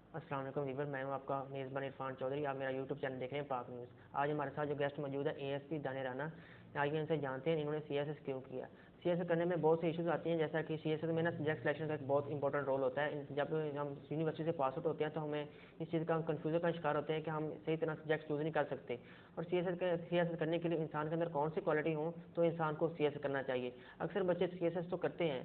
अस्सलाम वालेकुम वीवर, मैं हूं आपका मेज़बान इरफान चौधरी। आप मेरा यूट्यूब चैनल देख रहे हैं पाक न्यूज़। आज हमारे साथ जो गेस्ट मौजूद है एएसपी दानिश राना। आइए इनसे जानते हैं इन्होंने सीएसएस क्यों किया। सीएसएस करने में बहुत से इश्यूज आती हैं, जैसा कि सीएसएस में ना सब्जेक्ट सिलेक्शन का एक बहुत इंपॉर्टेंट रोल होता है। जब हम यूनिवर्सिटी से पास आउट होते हैं तो हमें इस चीज़ का कन्फ्यूजन का शिकार होते हैं कि हम सही तरह सब्जेक्ट चूज़ नहीं कर सकते। और सीएसएस करने के लिए इंसान के अंदर कौन सी क्वालिटी हो तो इंसान को सीएसएस करना चाहिए। अक्सर बच्चे सीएसएस तो करते हैं,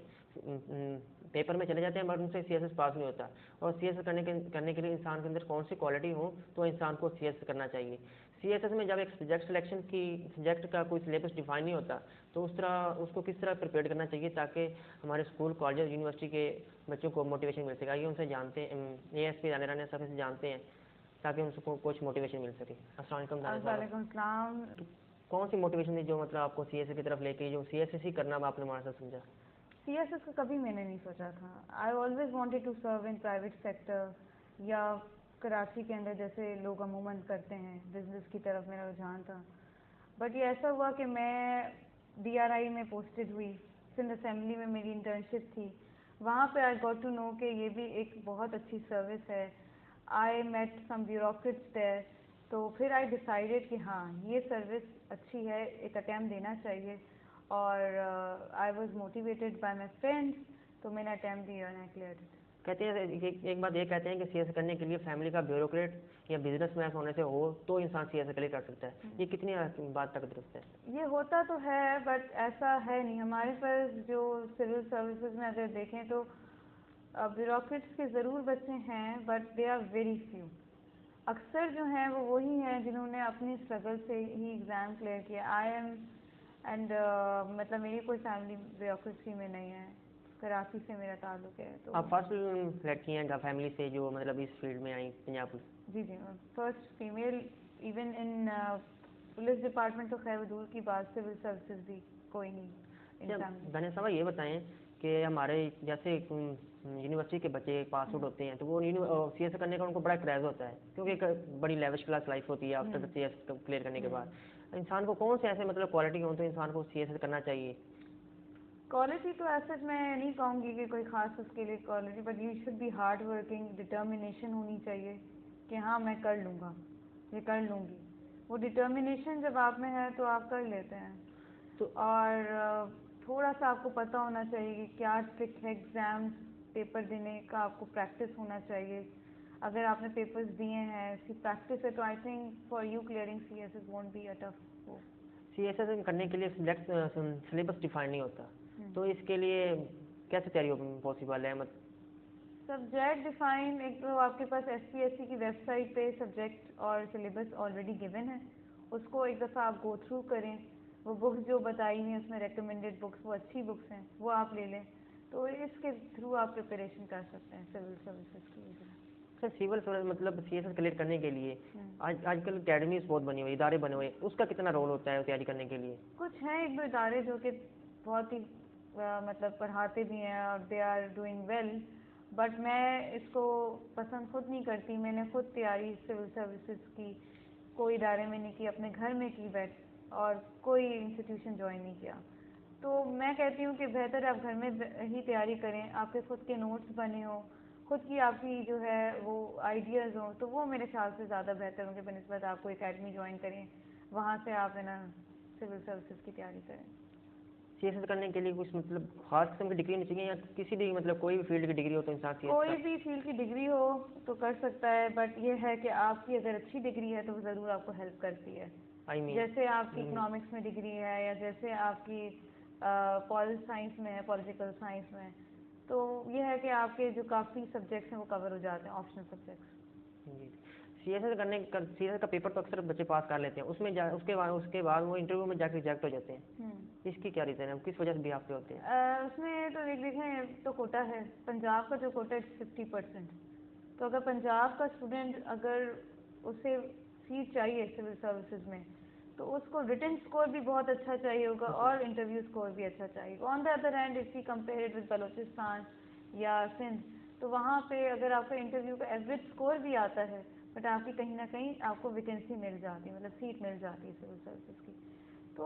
पेपर में चले जाते हैं, बट उनसे सीएसएस पास नहीं होता। और सीएसएस करने के लिए इंसान के अंदर कौन सी क्वालिटी हो तो इंसान को सीएसएस करना चाहिए। सीएसएस में जब एक सब्जेक्ट सिलेक्शन की सब्जेक्ट का कोई सिलेबस डिफाइन नहीं होता तो उस तरह उसको किस तरह प्रिपेयर करना चाहिए ताकि हमारे स्कूल कॉलेज यूनिवर्सिटी के बच्चों को मोटिवेशन मिल सके। आइए उनसे जानते हैं, एएसपी दानिश राना साहब से जानते हैं ताकि उनको कुछ मोटिवेशन मिल सके। अस्सलाम वालेकुम दानिश साहब, वालेकुम सलाम। कौन सी मोटिवेशन थी जो मतलब आपको सीएसएस की तरफ लेके जो सीएसएस ही करना आपने हमारे साथ समझा। सीएसएस का कभी मैंने नहीं सोचा था। I always wanted to serve in private sector या कराची के अंदर जैसे लोग अमूमन करते हैं, बिजनेस की तरफ मेरा रुझान था। बट ये ऐसा हुआ कि मैं डीआरआई में पोस्टेड हुई, सिंध असेंबली में मेरी इंटर्नशिप थी। वहाँ पे आई गॉट टू नो कि ये भी एक बहुत अच्छी सर्विस है। I met some bureaucrats there, तो फिर आई डिसाइडेड कि हाँ ये सर्विस अच्छी है, एक अटैम्प्ट देना चाहिए। और I was motivated by my friends, तो मैंने अटैम्प्ट दिया एंड आई क्लियर्ड इट। कहते हैं एक बात ये कहते हैं कि सीएसए करने के लिए फैमिली का ब्यूरोक्रेट या बिजनेसमैन होने से हो तो इंसान सीएसए क्लियर कर सकता है। ये कितनी बात तक दुरुस्त है। ये होता तो है बट ऐसा है नहीं। हमारे पास जो सिविल सर्विसेज में अगर देखें तो ब्यूरोक्रेट्स के ज़रूर बच्चे हैं, but they are very few. अक्सर जो हैं वो वही हैं जिन्होंने अपनी स्ट्रगल से ही एग्ज़ाम क्लियर किया। आई एम एंड मतलब मेरी कोई फैमिली ब्यूरोक्रेसी में नहीं है, कराची से मेरा ताल्लुक़ है। तो आप फर्स्ट लड़की हैं फैमिली से जो मतलब इस फील्ड में आई पंजाब पुलिस। जी जी, first female even in police department. तो खैर दूर की बात, सिविल सर्विसेज भी कोई नहीं इन अच्छा फैमिली। दानिश साहब ये बताएं कि हमारे जैसे यूनिवर्सिटी के बच्चे पास आउट होते हैं तो वो सीएस करने का उनको बड़ा क्रेज होता है क्योंकि एक बड़ी लेविश क्लास लाइफ होती है आफ्टर सीएस क्लियर करने के बाद। इंसान को कौन से ऐसे मतलब क्वालिटी हो तो इंसान को सीएस करना चाहिए। क्वालिटी तो ऐसे मैं नहीं कहूँगी कि कोई ख़ास उसके लिए quality, but you should be hard working, determination होनी चाहिए कि हाँ मैं कर लूँगा, ये कर लूँगी। वो डिटर्मिनेशन जब आप में है तो आप कर लेते हैं। तो और थोड़ा सा आपको पता होना चाहिए कि क्या ट्रिक है एग्ज़ाम पेपर देने का, आपको प्रैक्टिस होना चाहिए। अगर आपने पेपर्स दिए हैं, उसकी प्रैक्टिस है, तो I think for you clearing C S is won't be a tough वो। सीएसएस करने के लिए सिलेबस डिफाइन नहीं होता तो इसके लिए कैसे तैयारी पॉसिबल है मतलब। सब्जेक्ट डिफाइन, एक तो आपके पास एसपीएससी की वेबसाइट पे सब्जेक्ट और सिलेबस ऑलरेडी गिवन है, उसको एक दफ़ा आप गो थ्रू करें। वो बुक्स जो बताई हैं उसमें रेकमेंडेड बुक्स, वो अच्छी बुक्स हैं, वो आप ले लें। तो इसके थ्रू आप प्रिपरेशन कर सकते हैं सिविल सर्विसेज की। सर सिविल सर्विस मतलब सीएसएस क्लियर करने के लिए आजकल अकेडमीज बहुत बनी हुई, इदारे बने हुए, उसका कितना रोल होता है तैयारी करने के लिए। कुछ हैं एक दो इदारे जो कि बहुत ही मतलब पढ़ाते भी हैं और they are doing well, but मैं इसको पसंद खुद नहीं करती। मैंने खुद तैयारी सिविल सर्विसेज की कोई इदारे में नहीं की, अपने घर में की बैठ, और कोई इंस्टीट्यूशन ज्वाइन नहीं किया। तो मैं कहती हूँ कि बेहतर आप घर में ही तैयारी करें, आपके खुद के नोट्स बने हों, खुद की आपकी जो है वो आइडियाज़ हों, तो वो मेरे ख्याल से ज़्यादा बेहतर होंगे बनस्बत आप कोई अकेडमी ज्वाइन करें, वहाँ से आप है ना सिविल सर्विसेज की तैयारी करें। सीएसएस करने के लिए कुछ मतलब खास किस्म की डिग्री नहीं चाहिए या किसी भी मतलब कोई भी फील्ड की डिग्री हो तो इंसान सीएसएस कोई कर। भी फील्ड की डिग्री हो तो कर सकता है, बट ये है कि आपकी अगर अच्छी डिग्री है तो वो ज़रूर आपको हेल्प करती है। आई मीन जैसे आपकी इकोनॉमिक्स में डिग्री है या जैसे आपकी पॉल साइंस में है, पॉलिटिकल साइंस में, तो ये है कि आपके जो काफ़ी सब्जेक्ट्स हैं वो कवर हो जाते हैं, ऑप्शनल सब्जेक्ट्स। जी सीएसएस का पेपर तो अक्सर बच्चे पास कर लेते हैं उसके बाद वो इंटरव्यू में जाके रिजेक्ट हो जाते हैं। इसकी क्या रीज़न है, किस वजह से भी आपके होते हैं। उसमें तो देखें तो कोटा है, पंजाब का जो कोटा है 50%। तो अगर पंजाब का स्टूडेंट अगर उसे सीट चाहिए सिविल सर्विसेज में तो उसको रिटन स्कोर भी बहुत अच्छा चाहिए होगा और इंटरव्यू स्कोर भी अच्छा चाहिए। On the other hand if you compare it with Balochistan या सिंध, तो वहाँ पे अगर आपका इंटरव्यू का एवरेज स्कोर भी आता है बट आपकी कहीं ना कहीं आपको वैकेंसी मिल जाती है, मतलब सीट मिल जाती है सिविल सर्विसेज की। तो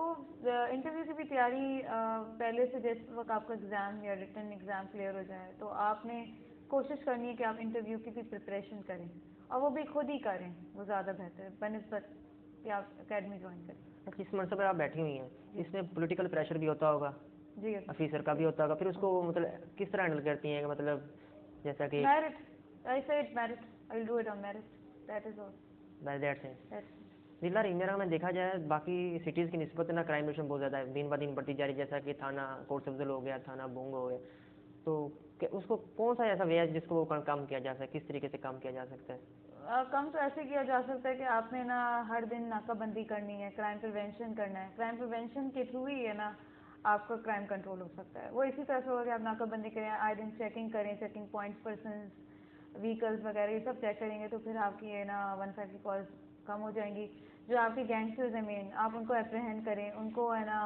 इंटरव्यू की भी तैयारी पहले से, जिस वक्त आपका एग्ज़ाम या रिटन एग्ज़ाम क्लियर हो जाए तो आपने कोशिश करनी है कि आप इंटरव्यू की भी प्रिपरेशन करें और वो भी खुद ही करें, वो ज़्यादा बेहतर है बनिस्बत कि आप एकेडमी ज्वाइन करें। जिस मनसब पर आप बैठी हुई हैं इसमें पॉलिटिकल प्रेशर भी होता होगा, जी ऑफिसर का भी होता होगा, फिर उसको मतलब किस तरह हैंडल करती हैं कि मतलब जैसा कि merit, I said merit, I will do it on merit, that is all. By that sense जिला मेरा में देखा जाए बाकी सिटीज़ की निस्बत ना क्राइम रेशन बहुत ज़्यादा है, दिन ब दिन बढ़ती जा रही है, जैसा कि थाना कोर्ट अफजल हो गया, थाना बोंग हो गया, तो उसको कौन सा ऐसा वे है जिसको वो कम किया जा सकता है, किस तरीके से कम किया जा सकता है? कम तो ऐसे किया जा सकता है कि आपने ना हर दिन नाकाबंदी करनी है, क्राइम प्रिवेंशन करना है, क्राइम प्रिवेंशन के थ्रू ही है ना आपका क्राइम कंट्रोल हो सकता है। वो इसी तरह से होगा कि आप नाकाबंदी करें, आए दिन चेकिंग करें, चेकिंग पॉइंट्स, पर्सन, व्हीकल्स वगैरह ये सब चेक करेंगे तो फिर आपकी है ना 150 की कॉल्स कम हो जाएंगी। जो आपके गैंगस्टर्स हैं मेन, आप उनको अप्रहेंड करें, उनको है ना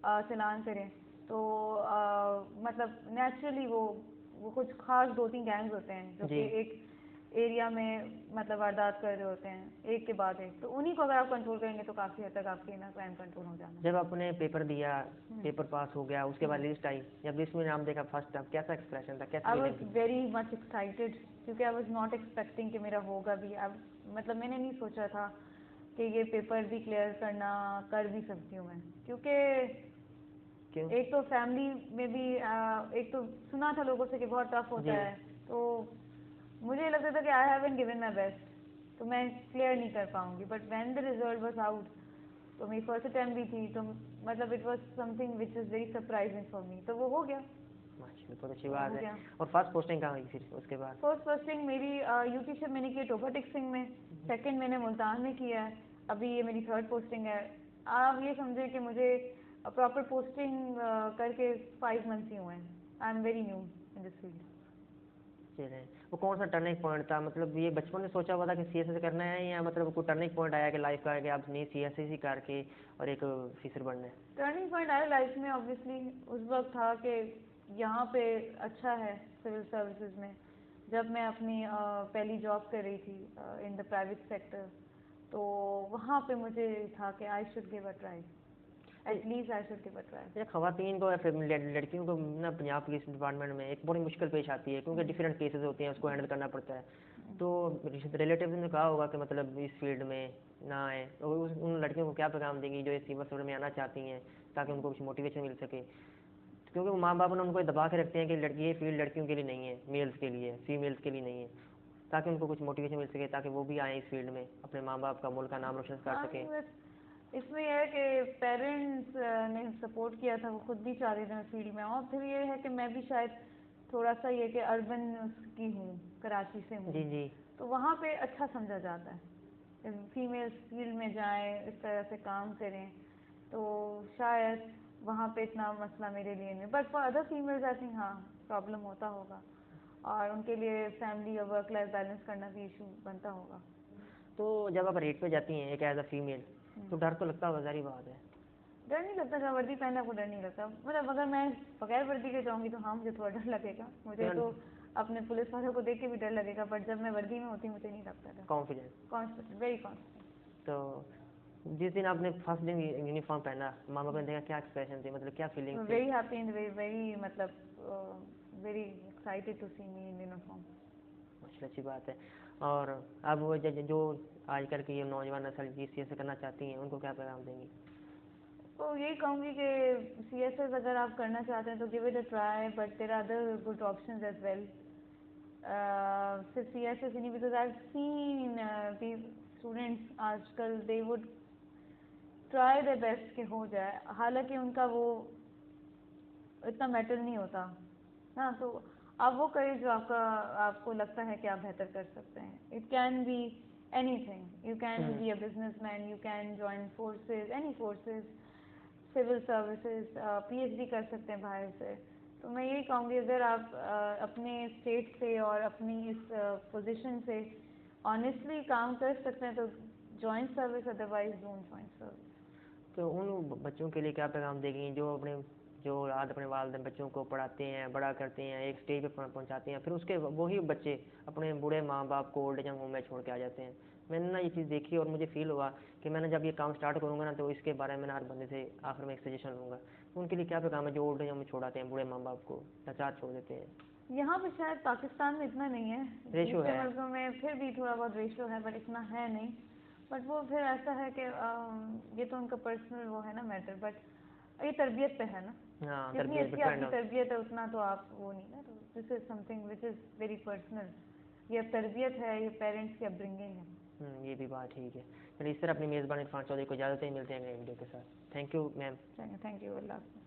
चालान करें, तो मतलब नेचुरली वो कुछ खास 2-3 गैंग्स होते हैं जो कि एक एरिया में मतलब वारदात कर रहे होते हैं एक के बाद एक, तो उन्हीं को अगर आप कंट्रोल करेंगे तो काफ़ी हद तक आपकी ना क्राइम कंट्रोल हो जाना। जब आपने पेपर दिया, पेपर पास हो गया, उसके बाद लिस्ट आई, जब लिस्ट में नाम देखा फर्स्ट टाइम, कैसा एक्सप्रेशन था, कैसा आई फीलिंग वॉज थी? वेरी मच एक्साइटेड क्योंकि आई वॉज नॉट एक्सपेक्टिंग कि मेरा होगा भी। अब मतलब मैंने नहीं सोचा था कि ये पेपर भी क्लियर कर भी सकती हूँ मैं, क्योंकि क्यों? एक तो फैमिली में भी एक तो सुना था लोगों से कि बहुत टफ होता है, तो मुझे लगता था कि I haven't given my best, तो मैं क्लियर नहीं कर पाऊंगी। But when the result was out, तो मेरी फर्स्ट अटैम्प्ट भी थी, तो मतलब it was something which is very surprising for me, तो वो हो गया। माशाल्लाह, बहुत अच्छी बात हो है। गया। और फर्स्ट पोस्टिंग कहाँ हुई फिर उसके बाद? फर्स्ट पोस्टिंग मेरी यूपी से मैंने की टोबा टिक सिंह में, सेकंड मैंने मुल्तान में किया है, अभी ये मेरी थर्ड पोस्टिंग है। आप ये समझे कि मुझे प्रॉपर पोस्टिंग करके 5 मंथ्स ही हुए हैं। I am very new in this field. चलिए, वो कौन सा टर्निंग पॉइंट था, मतलब ये बचपन में सोचा हुआ था कि सीएसए करना है, या मतलब कोई टर्निंग पॉइंट आया कि लाइफ का कि आप नहीं सीएसए ही करके और एक ऑफिसर बनना है? टर्निंग पॉइंट आया लाइफ में ऑब्वियसली उस वक्त था कि यहाँ पे अच्छा है सिविल सर्विसेज में। जब मैं अपनी पहली जॉब कर रही थी इन द प्राइवेट सेक्टर, तो वहाँ पे मुझे था कि I should give a try, at least I should give a try. ये खवातीन को या फिर लड़कियों को ना पंजाब पुलिस डिपार्टमेंट में एक बड़ी मुश्किल पेश आती है, क्योंकि डिफरेंट केसेस होते हैं, उसको हैंडल करना पड़ता है। तो रिलेटिव ने कहा होगा कि मतलब इस फील्ड में ना आए, तो उन लड़कियों को क्या पैगाम देंगी जो इस सिविल सर्विस में आना चाहती हैं, ताकि उनको कुछ मोटिवेशन मिल सके? क्योंकि वो माँ बाप ने उनको दबा के रखते हैं कि लड़की ये फील्ड लड़कियों के लिए नहीं है, मेल्स के लिए, फीमेल्स के लिए नहीं है, ताकि उनको कुछ मोटिवेशन मिल सके, ताकि वो भी आए इस फील्ड में, अपने माँ बाप का, मुल्क का नाम रोशन कर सकें। इसमें यह है कि पेरेंट्स ने सपोर्ट किया था, वो खुद भी चाह रहे थे फील्ड में, और फिर ये है कि मैं भी शायद थोड़ा सा ये कि अर्बन की हूँ, कराची से हूँ, जी जी। तो वहाँ पे अच्छा समझा जाता है फीमेल्स फील्ड में जाएं, इस तरह से काम करें, तो शायद वहाँ पे इतना मसला मेरे लिए नहीं। But for other females I think हाँ प्रॉब्लम होता होगा, और उनके लिए फैमिली और वर्क लाइफ बैलेंस करना भी इशू बनता होगा। तो जब आप रेट पे जाती हैं एक एज अ फीमेल, तो डर तो लगता होगा, सारी बात है। डर नहीं लगता, जब वर्दी पहनने को डर नहीं लगता। मतलब अगर मैं बगैर वर्दी के जाऊंगी तो हाँ मुझे थोड़ा डर लगेगा, मुझे तो अपने पुलिस वालों को देख के भी डर लगेगा, बट जब मैं वर्दी में होती मुझे नहीं लगता डर। कॉन्फिडेंस। Confident, very confident. तो जिस दिन आपने फर्स्ट दिन यूनिफॉर्म पहना, माँ बाप ने देखा, क्या एक्सप्रेशन थे, मतलब क्या फीलिंग थी? वेरी हैप्पी एंड वेरी मतलब very excited to see me in uniform. माशाल्लाह, अच्छी बात है। और अब वो जो आजकल की ये नौजवान नस्ल जीसीएस करना चाहती हैं, उनको क्या पैगाम देंगी? तो यही कहूँगी कि सीएसएस अगर आप करना चाहते हैं तो give it a try, but there are other good options as well. सिर्फ सीएसएस ही नहीं, because I have seen these students आजकल they would try their best कि हो जाए, हालांकि उनका वो इतना मैटर नहीं होता ना, तो आप वो करिए जो आपको लगता है कि आप बेहतर कर सकते हैं। It can be anything, you can be a businessman, you can join forces, any forces, civil services, PhD कर सकते हैं बाहर से। तो मैं यही कहूँगी अगर आप अपने स्टेट से और अपनी इस पोजीशन से ऑनेस्टली काम कर सकते हैं तो join service, otherwise don't join service. तो उन बच्चों के लिए क्या पैगाम देंगी जो आज अपने वालिदैन बच्चों को पढ़ाते हैं, बड़ा करते हैं, एक स्टेज पे पहुंचाते हैं, फिर उसके वही बच्चे अपने बूढ़े माँ बाप को ओल्ड एज होम में छोड़ के आ जाते हैं? मैंने ना ये चीज़ देखी और मुझे फील हुआ कि मैंने जब ये काम स्टार्ट करूँगा ना, तो इसके बारे में हर बंदे से आखिर में एक सजेशन लूँगा। तो उनके लिए क्या पैगाम है जो ओल्ड एज होम में छोड़ आते हैं, बूढ़े माँ बाप को लाचार छोड़ देते हैं? यहाँ पे शायद पाकिस्तान में इतना नहीं है, रेशो दूसरे है। मुल्कों में फिर भी थोड़ा बहुत रेशो है, बट इतना है नहीं। बट वो फिर ऐसा है कि ये तो उनका पर्सनल वो है ना मैटर, बट ये तरबियत पे है ना, हाँ, जितनी तरबियत अच्छी डिपेंड आपकी तरबियत है उतना तो आप वो नहीं ना, तो this is something which is very personal. ये तरबियत है, ये पेरेंट्स की अपब्रिंगिंग है। ये भी बात ठीक है। चलिए इस तरह अपनी मेज़बान इरफान चौधरी को इजाज़त है, मिलते हैं अगले वीडियो के साथ। Thank you ma'am. Thank you, अल्लाह हाफ़िज़।